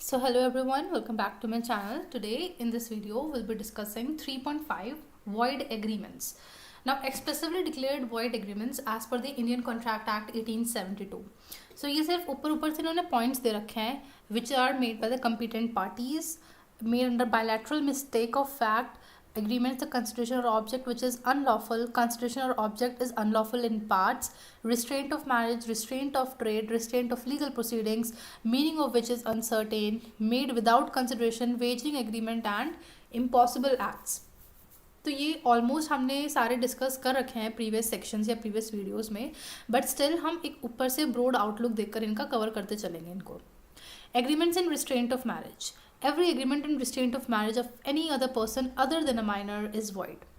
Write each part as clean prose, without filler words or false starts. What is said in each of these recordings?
So hello everyone, welcome back to my channel. Today in this video we'll be discussing 3.5 void agreements. Now expressively declared void agreements as per the Indian Contract Act 1872. So ये सिर्फ ऊपर से इन्होंने points दे रखे हैं which are made by the competent parties, made under bilateral mistake of fact, agreements the consideration or object which is unlawful, consideration or object is unlawful in parts, restraint of marriage, restraint of trade, restraint of legal proceedings, meaning of which is uncertain, made without consideration, wagering agreement and impossible acts. तो ये almost हमने सारे discuss कर रखे हैं previous sections या previous videos में, but still हम एक ऊपर से ब्रॉड आउटलुक देखकर इनका कवर करते चलेंगे इनको. Agreements in restraint of marriage. Every agreement in restraint of marriage of any other person other than a minor is void.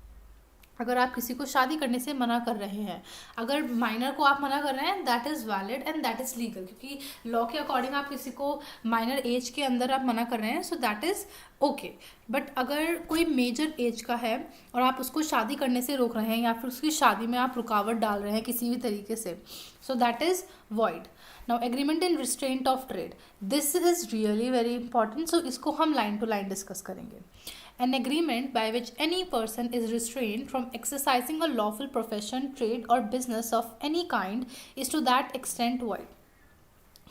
अगर आप किसी को शादी करने से मना कर रहे हैं, अगर माइनर को आप मना कर रहे हैं, that is valid and that is legal, क्योंकि लॉ के अकॉर्डिंग आप किसी को माइनर एज के अंदर आप मना कर रहे हैं, सो दैट इज़ ओके. बट अगर कोई मेजर एज का है और आप उसको शादी करने से रोक रहे हैं या फिर उसकी शादी में आप रुकावट डाल रहे हैं किसी भी तरीके से, so that is void. Now agreement in restraint of trade, this is really very important, so इसको हम लाइन टू लाइन डिस्कस करेंगे. An agreement by which any person is restrained from exercising a lawful profession, trade or business of any kind is to that extent void.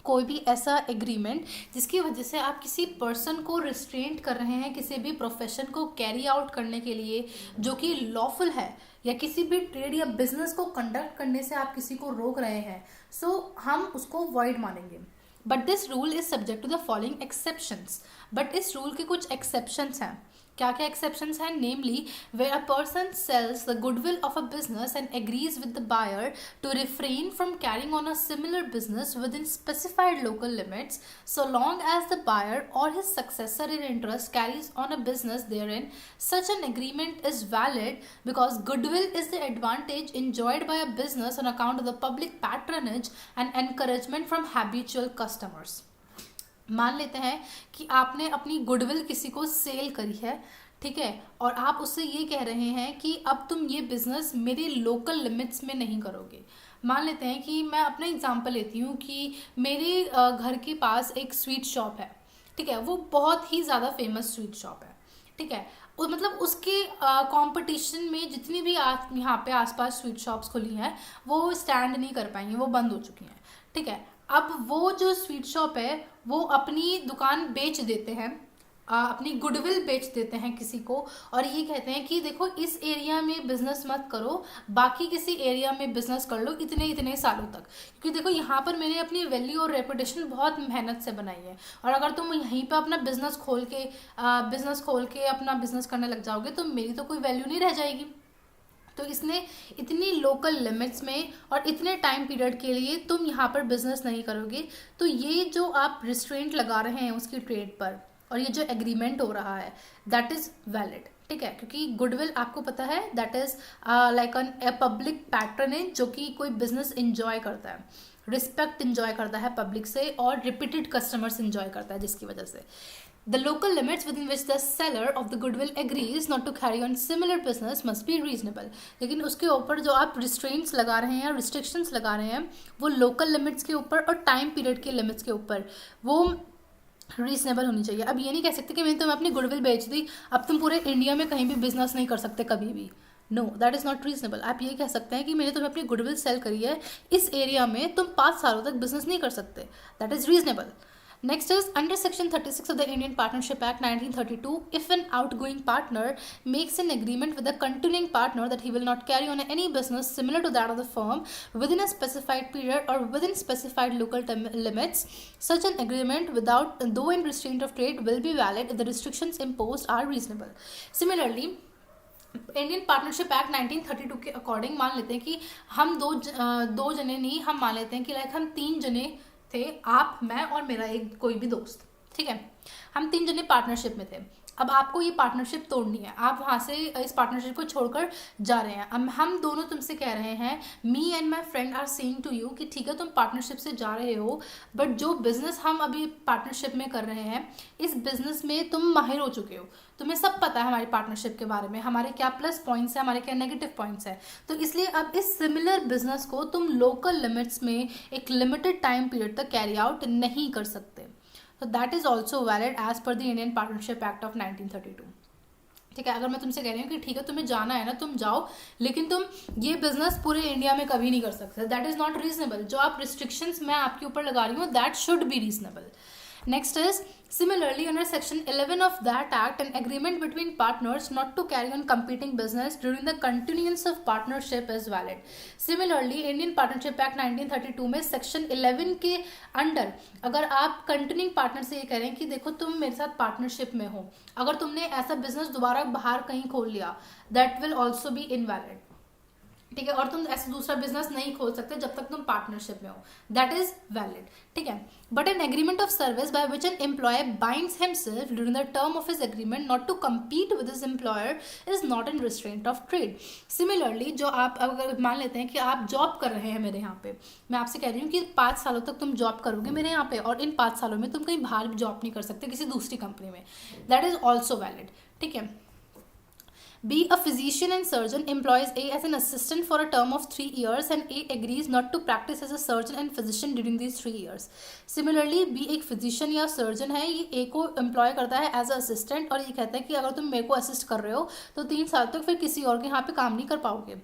कोई भी ऐसा agreement जिसकी वजह से आप किसी पर्सन को रिस्ट्रेंट कर रहे हैं किसी भी प्रोफेशन को कैरी आउट करने के लिए जो कि लॉफुल है, या किसी भी ट्रेड या बिजनेस को कंडक्ट करने से आप किसी को रोक रहे हैं, सो हम उसको वॉइड मानेंगे. But this rule is subject to the following exceptions. But इस रूल के कुछ एक्सेप्शंस हैं. क्या क्या एक्सेप्शंस हैं? Namely where a person sells the goodwill of a business and agrees with the buyer to refrain from carrying on a similar business within specified local limits so long as the buyer or his successor in interest carries on a business therein. Such an agreement is valid because goodwill is the advantage enjoyed by a business on account of the public patronage and encouragement from habitual customers. मान लेते हैं कि आपने अपनी goodwill किसी को cell करी है, ठीक है, और आप उससे ये कह रहे हैं कि अब तुम ये बिजनेस मेरे लोकल लिमिट्स में नहीं करोगे. मान लेते हैं कि मैं अपना एग्जांपल लेती हूँ कि मेरे घर के पास एक स्वीट शॉप है, ठीक है, वो बहुत ही ज़्यादा फेमस स्वीट शॉप है, ठीक है. मतलब उसके कंपटीशन में जितनी भी यहाँ पे आसपास स्वीट शॉप्स खुली हैं वो स्टैंड नहीं कर पाएंगी, वो बंद हो चुकी हैं, ठीक है. अब वो जो स्वीट शॉप है वो अपनी दुकान बेच देते हैं, अपनी गुडविल बेच देते हैं किसी को, और ये कहते हैं कि देखो इस एरिया में बिजनेस मत करो, बाकी किसी एरिया में बिजनेस कर लो इतने इतने सालों तक, क्योंकि देखो यहाँ पर मैंने अपनी वैल्यू और रेपुटेशन बहुत मेहनत से बनाई है, और अगर तुम यहीं पर अपना बिजनेस खोल के अपना बिजनेस करने लग जाओगे तो मेरी तो कोई वैल्यू नहीं रह जाएगी. तो इसने इतनी लोकल लिमिट्स में और इतने टाइम पीरियड के लिए तुम यहाँ पर बिजनेस नहीं करोगे, तो ये जो आप रिस्ट्रेंट लगा रहे हैं उसकी ट्रेड पर और ये जो एग्रीमेंट हो रहा है दैट इज़ वैलिड, ठीक है, क्योंकि गुडविल आपको पता है that is like a public patronage जो कि कोई बिजनेस इंजॉय करता है, रिस्पेक्ट इंजॉय करता है पब्लिक से और रिपीटेड कस्टमर्स इंजॉय करता है, जिसकी वजह से the local limits within which the seller of the goodwill agrees not to carry on similar business must be reasonable. लेकिन उसके ऊपर जो आप restraints लगा रहे हैं या restrictions लगा रहे हैं वो local limits के ऊपर और time period के limits के ऊपर वो रीजनेबल होनी चाहिए. अब ये नहीं कह सकते कि मैंने तुम्हें अपनी गुडविल बेच दी, अब तुम पूरे इंडिया में कहीं भी बिजनेस नहीं कर सकते कभी भी. No, that is not reasonable. आप ये कह सकते हैं कि मैंने तुम्हें अपनी गुडविल सेल करी है, इस एरिया में तुम 5 सालों तक बिजनेस नहीं कर सकते, that is reasonable. Next is under section 36 of the Indian Partnership Act 1932, if an outgoing partner makes an agreement with a continuing partner that he will not carry on any business similar to that of the firm within a specified period or within specified local limits, such an agreement though in restraint of trade will be valid if the restrictions imposed are reasonable. Similarly, Indian partnership act 1932 के according मान लेते हैं कि हम दो जने नहीं, हम मान लेते हैं कि लाइक हम 3 जने थे, आप, मैं और मेरा एक कोई भी दोस्त, ठीक है, हम 3 जने पार्टनरशिप में थे. अब आपको ये पार्टनरशिप तोड़नी है, आप वहाँ से इस पार्टनरशिप को छोड़कर जा रहे हैं. अब हम दोनों तुमसे कह रहे हैं, me and my friend are saying to you कि ठीक है तुम पार्टनरशिप से जा रहे हो, बट जो बिजनेस हम अभी पार्टनरशिप में कर रहे हैं इस बिजनेस में तुम माहिर हो चुके हो, तुम्हें सब पता है हमारी पार्टनरशिप के बारे में, हमारे क्या प्लस पॉइंट्स हैं, हमारे क्या नेगेटिव पॉइंट्स हैं, तो इसलिए अब इस सिमिलर बिजनेस को तुम लोकल लिमिट्स में एक लिमिटेड टाइम पीरियड तक कैरी आउट नहीं कर सकते. तो that is also valid as per the Indian partnership act of 1932. ठीक है, अगर मैं तुमसे कह रही हूँ कि ठीक है तुम्हें जाना है ना, तुम जाओ, लेकिन तुम ये बिजनेस पूरे इंडिया में कभी नहीं कर सकते, दैट इज नॉट रीजनेबल. जो आप रिस्ट्रिक्शंस मैं आपके ऊपर लगा रही हूँ, that should be reasonable. Next is, similarly under section 11 of that act, an agreement between partners not to carry on competing business during the continuance of partnership is valid. Similarly, Indian Partnership Act 1932 में section 11 के under अगर आप continuing partner से ये कह रहे हैं कि देखो तुम मेरे साथ पार्टनरशिप में हो, अगर तुमने ऐसा बिजनेस दोबारा बाहर कहीं खोल लिया, that will also be invalid. ठीक है, और तुम ऐसा दूसरा बिजनेस नहीं खोल सकते जब तक तुम पार्टनरशिप में हो, दैट इज वैलिड. ठीक है, but an agreement of service by which an employer binds himself during the term of his agreement not to compete with his employer is not in restraint of trade. Similarly, जो आप अगर मान लेते हैं कि आप जॉब कर रहे हैं मेरे यहाँ पे, मैं आपसे कह रही हूँ कि 5 सालों तक तुम जॉब करोगे मेरे यहाँ पे, और इन 5 सालों में तुम कहीं बाहर भी जॉब नहीं कर सकते किसी दूसरी कंपनी में, दैट इज ऑल्सो वैलिड. ठीक है. B. A physician and surgeon employs A as an assistant for a term of 3 years and A agrees not to practice as a surgeon and physician during these 3 years. Similarly, B एक physician या surgeon है, ये A को employ करता है as a assistant और ये कहता है कि अगर तुम मेरे को assist कर रहे हो तो 3 साल तक फिर किसी और के यहाँ पे काम नहीं कर पाओगे.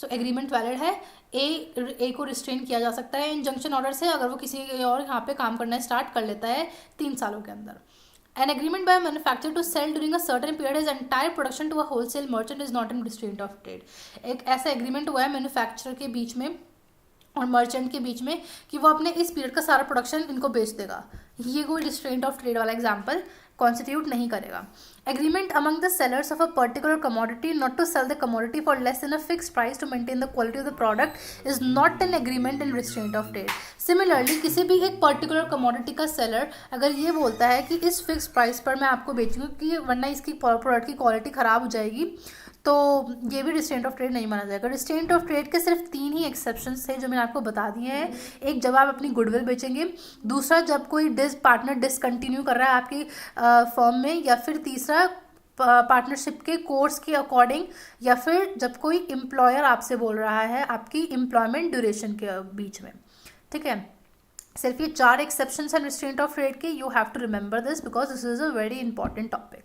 So agreement valid है. A को restrain किया जा सकता है injunction order से अगर वो किसी और यहाँ पे काम करना स्टार्ट कर लेता है 3 सालों के अंदर. An agreement by a manufacturer to sell during a certain period his entire production to a wholesale merchant is not in restraint of trade. एक ऐसा एग्रीमेंट हुआ है मैन्युफैक्चरर के बीच में और मर्चेंट के बीच में कि वो अपने इस पीरियड का सारा प्रोडक्शन इनको बेच देगा. ये कोई रिस्ट्रेंट ऑफ ट्रेड वाला एग्जाम्पल कॉन्स्टिट्यूट नहीं करेगा. Agreement among the sellers of a particular commodity not to sell the commodity for less than a fixed price to maintain the quality of the product is not an agreement in restraint of trade. Similarly, किसी भी एक particular commodity का seller अगर ये बोलता है कि इस फिक्स प्राइस पर मैं आपको बेचूंगा कि वरना इसकी प्रोडक्ट की क्वालिटी ख़राब हो जाएगी, तो ये भी रिस्ट्रेंट ऑफ ट्रेड नहीं माना जाएगा. रिस्ट्रेंट ऑफ ट्रेड के सिर्फ 3 ही एक्सेप्शंस थे जो मैंने आपको बता दिए हैं. एक, जब आप अपनी गुडविल बेचेंगे. दूसरा, जब कोई पार्टनर डिसकंटिन्यू कर रहा है आपकी फर्म में. या फिर तीसरा, पार्टनरशिप के कोर्स के अकॉर्डिंग. या फिर जब कोई एम्प्लॉयर आपसे बोल रहा है आपकी एम्प्लॉयमेंट ड्यूरेशन के बीच में. ठीक है, सिर्फ ये 4 एक्सेप्शंस हैं रिस्ट्रेंट ऑफ ट्रेड के. You have to remember this because this is a very important topic.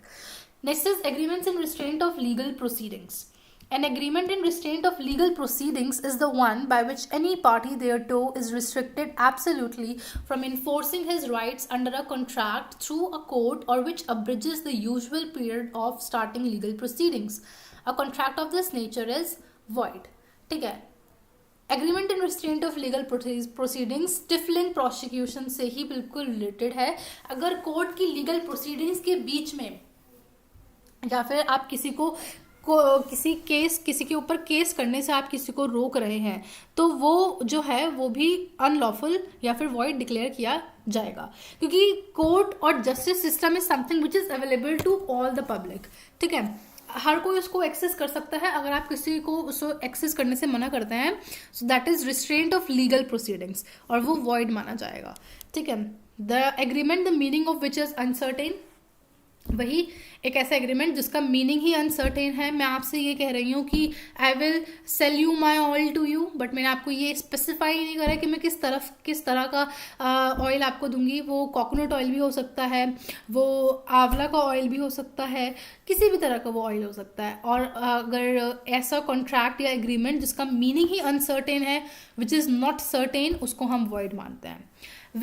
Next is agreements in restraint of legal proceedings. An agreement in restraint of legal proceedings is the one by which any party thereto is restricted absolutely from enforcing his rights under a contract through a court or which abridges the usual period of starting legal proceedings. A contract of this nature is void. ठीक है, agreement in restraint of legal proceedings stifling prosecution से ही बिल्कुल related है. अगर court की legal proceedings के बीच में या फिर आप किसी के ऊपर केस करने से आप किसी को रोक रहे हैं, तो वो जो है वो भी अनलॉफुल या फिर वॉइड डिक्लेयर किया जाएगा. क्योंकि कोर्ट और justice system is something which is available to all the public. ठीक है, हर कोई उसको एक्सेस कर सकता है. अगर आप किसी को उसको एक्सेस करने से मना करते हैं, so that is restraint of legal proceedings और वो वॉइड माना जाएगा. ठीक है, the agreement the meaning of which is uncertain, वही एक ऐसा एग्रीमेंट जिसका मीनिंग ही अनसर्टेन है. मैं आपसे ये कह रही हूँ कि I will sell you my oil to you, but मैंने आपको ये स्पेसिफाई नहीं करा कि मैं किस तरह का ऑयल आपको दूंगी. वो कोकोनट ऑयल भी हो सकता है, वो आंवला का ऑयल भी हो सकता है, किसी भी तरह का वो ऑयल हो सकता है. और अगर ऐसा कॉन्ट्रैक्ट या एग्रीमेंट जिसका मीनिंग ही अनसर्टेन है, विच इज़ नॉट सर्टेन, उसको हम वॉइड मानते हैं.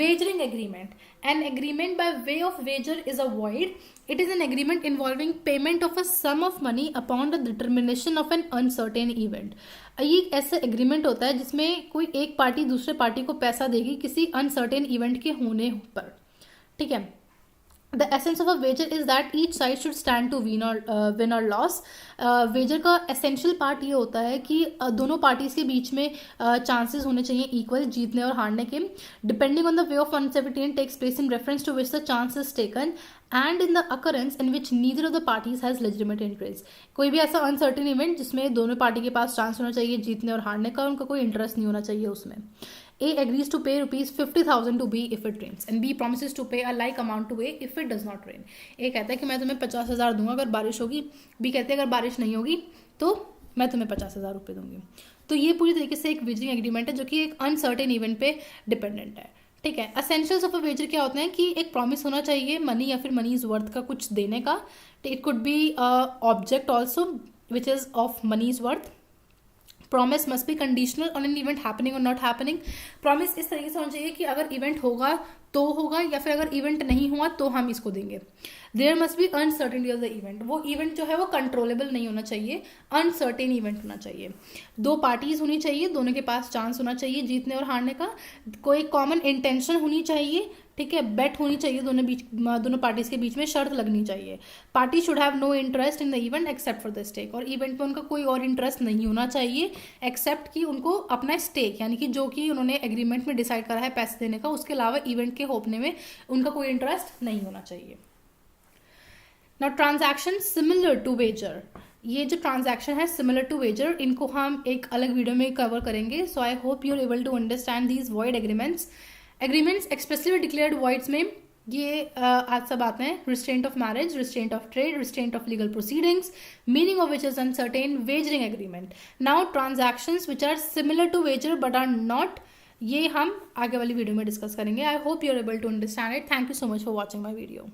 Wagering agreement. An agreement by way of wager is a void. It is an agreement involving payment of a sum of money upon the determination of an uncertain event. ये ऐसा agreement होता है जिसमें कोई एक party दूसरे party को पैसा देगी किसी अनसर्टेन इवेंट के होने पर. ठीक है, The essence of a wager is that each side should stand to win or loss. Wager का एसेंशियल पार्ट ये होता है कि दोनों पार्टीज के बीच में चांसेस होने चाहिए इक्वल जीतने और हारने के. Depending on the way of uncertainty takes place in reference to which the chance is taken and in the occurrence in which neither of the parties has legitimate interest. कोई भी ऐसा uncertain event जिसमें दोनों party के पास chance होना चाहिए जीतने और हारने का, उनका कोई इंटरेस्ट नहीं होना चाहिए उसमें. A agrees to pay rupees 50,000 to B if it rains and B promises to pay a like amount to A if it does not rain. A कहता है कि मैं तुम्हें 50,000 दूंगा अगर बारिश होगी. B कहते हैं अगर बारिश नहीं होगी तो मैं तुम्हें 50,000 रुपये दूंगी. तो ये पूरी तरीके से एक वेजरिंग एग्रीमेंट है जो कि एक अनसर्टेन इवेंट पे डिपेंडेंट है. ठीक है। असेंशियल्स ऑफ अ वेजर क्या होते हैं कि एक प्रॉमिस होना चाहिए मनी या फिर मनी इज वर्थ का कुछ देने का. It could be object also which is of money is worth. Promise must be conditional on an event happening और नॉट हैपनिंग. प्रॉमिस इस तरीके से होना चाहिए कि अगर इवेंट होगा तो होगा, या फिर अगर इवेंट नहीं हुआ तो हम इसको देंगे. There must be uncertainty of the event. वो इवेंट जो है वो कंट्रोलेबल नहीं होना चाहिए, अनसर्टेन इवेंट होना चाहिए. दो पार्टीज होनी चाहिए, दोनों के पास चांस होना चाहिए जीतने और हारने का. कोई कॉमन इंटेंशन होनी चाहिए, ठीक है. बेट होनी चाहिए दोनों पार्टीज के बीच में, शर्त लगनी चाहिए. Party should have no interest in the event except for the stake. और इवेंट में उनका कोई और इंटरेस्ट नहीं होना चाहिए एक्सेप्ट कि उनको अपना स्टेक, यानी कि जो कि उन्होंने एग्रीमेंट में डिसाइड करा है पैसे देने का, उसके अलावा इवेंट के होने में उनका कोई इंटरेस्ट नहीं होना चाहिए. Now transaction similar to wager. ये जो ट्रांजैक्शन है सिमिलर टू वेजर, इनको हम एक अलग वीडियो में कवर करेंगे. So I hope you are able to understand these void agreements. Agreements expressly declared voids में ये आज सब आते हैं. Restraint of marriage, restraint of trade, restraint of legal proceedings, meaning of which is uncertain, wagering agreement. Now transactions which are similar to wager but are not, ये हम आगे वाली वीडियो में डिस्कस करेंगे. I hope you are able to understand it. Thank you so much for watching my video.